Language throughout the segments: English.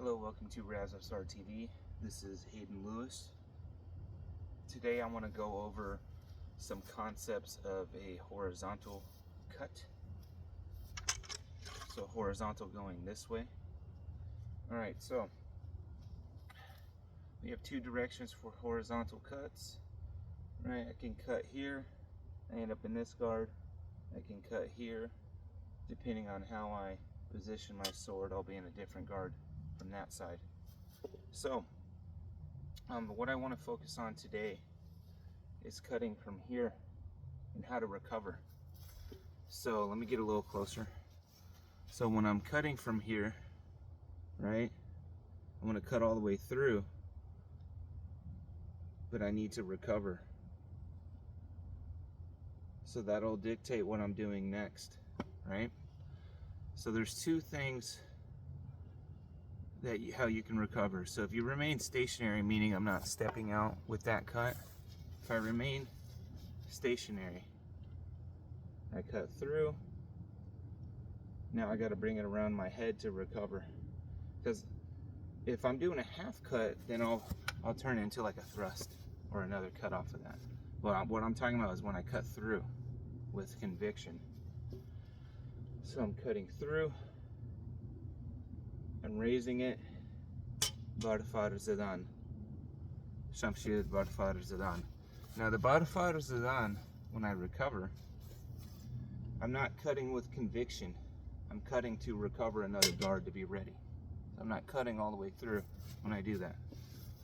Hello, welcome to Razosar TV. This is Hayden Lewis. Today I want to go over some concepts of a horizontal cut. So horizontal going this way. Alright, so we have two directions for horizontal cuts. Right, I can cut here, I end up in this guard. I can cut here. Depending on how I position my sword, I'll be in a different guard from that side. So what I want to focus on today is cutting from here and how to recover. So let me get a little closer. So when I'm cutting from here, right, I'm going to cut all the way through, but I need to recover. So that'll dictate what I'm doing next, right? So there's two things that how you can recover. So if you remain stationary, meaning I'm not stepping out with that cut, if I remain stationary, I cut through. Now I got to bring it around my head to recover. Because if I'm doing a half cut, then I'll turn it into like a thrust or another cut off of that. Well, what I'm talking about is when I cut through with conviction. So I'm cutting through and raising it. Barfar Zadan. Shamshir Barfar Zadan. Now the Barfar Zadan, when I recover, I'm not cutting with conviction. I'm cutting to recover another guard to be ready. I'm not cutting all the way through when I do that.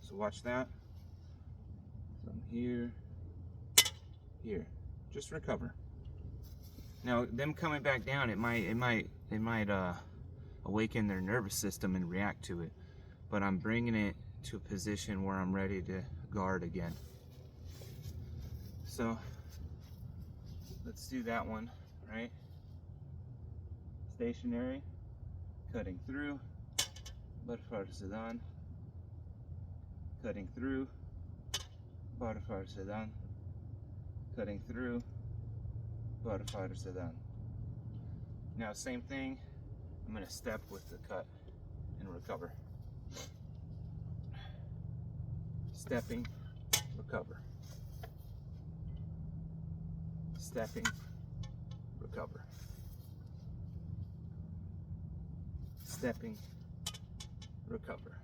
So watch that. So I'm here, here. Just recover. Now them coming back down, it might awaken their nervous system and react to it. But I'm bringing it to a position where I'm ready to guard again. So let's do that one, right? Stationary, cutting through, Barfar Zadan, cutting through, Barfar Zadan, cutting through, Barfar Zadan. Now same thing, I'm going to step with the cut and recover. Stepping, recover. Stepping, recover. Stepping, recover.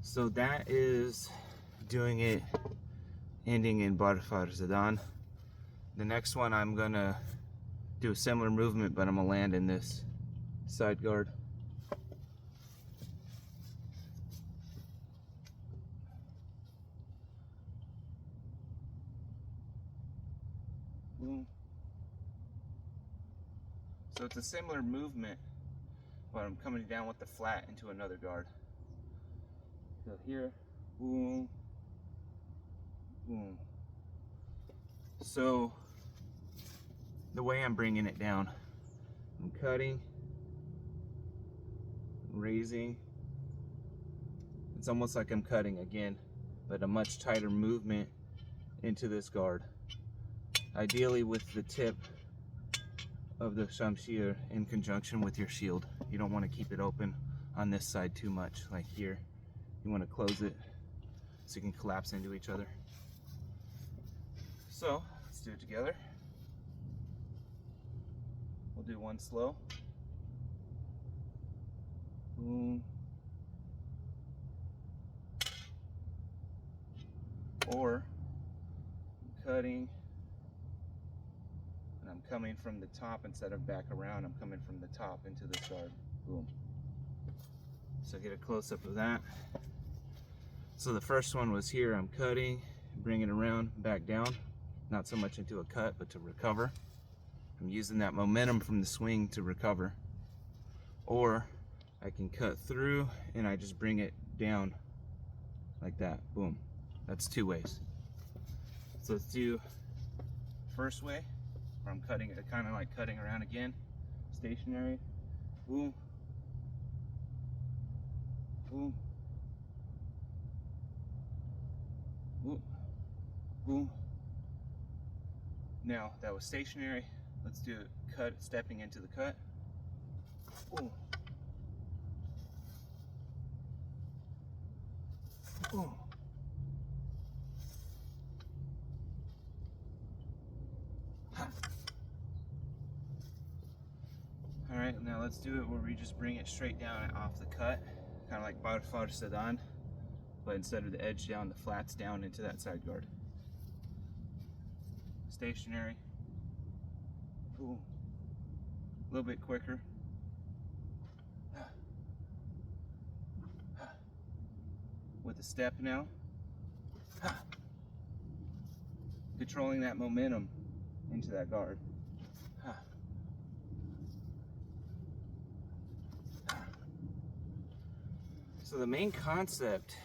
So that is doing it, ending in Barfar Zadan. The next one I'm gonna do a similar movement, but I'm gonna land in this side guard. Boom. So it's a similar movement, but I'm coming down with the flat into another guard. So here, boom, boom. So the way I'm bringing it down, I'm cutting, raising. It's almost like I'm cutting again, but a much tighter movement into this guard. Ideally with the tip of the shamshir in conjunction with your shield. You don't want to keep it open on this side too much, like here. You want to close it so you can collapse into each other. So let's do it together. We'll do one slow. Boom. Or cutting, and I'm coming from the top instead of back around. I'm coming from the top into this guard. Boom. So get a close-up of that. So the first one was here. I'm cutting, bring it around, back down. Not so much into a cut, but to recover. I'm using that momentum from the swing to recover. Or I can cut through and I just bring it down like that. Boom. That's two ways. So let's do first way, where I'm cutting it, kind of like cutting around again. Stationary. Boom. Boom. Boom. Boom. Now that was stationary. Let's do cut, stepping into the cut. Boom. Boom. All right, now let's do it where we just bring it straight down off the cut, kind of like Barfar Sedan, but instead of the edge down, the flat's down into that side guard. Stationary. Boom. A little bit quicker. With a step now. Controlling that momentum into that guard. So the main concept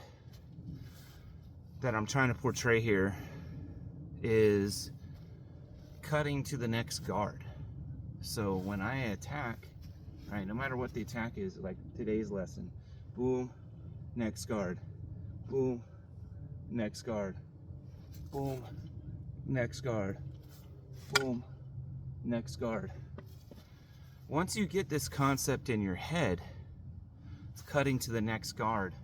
that I'm trying to portray here is cutting to the next guard. So when I attack, right, no matter what the attack is, like today's lesson, boom, next guard, boom, next guard, boom, next guard, boom, next guard. Once you get this concept in your head, it's cutting to the next guard,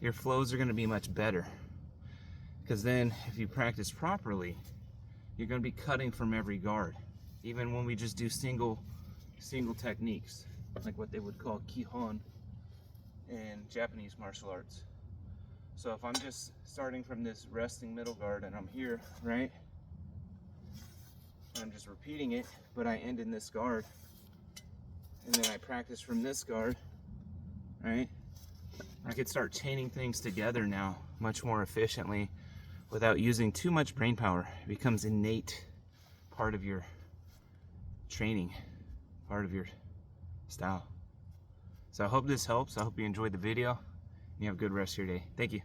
your flows are going to be much better. Because then if you practice properly, you're going to be cutting from every guard. Even when we just do single techniques, like what they would call kihon in Japanese martial arts. So if I'm just starting from this resting middle guard and I'm here, right? And I'm just repeating it, but I end in this guard. And then I practice from this guard, right? I could start chaining things together now much more efficiently without using too much brain power. It becomes innate part of your training, part of your style. So I hope this helps. I hope you enjoyed the video. You have a good rest of your day. Thank you.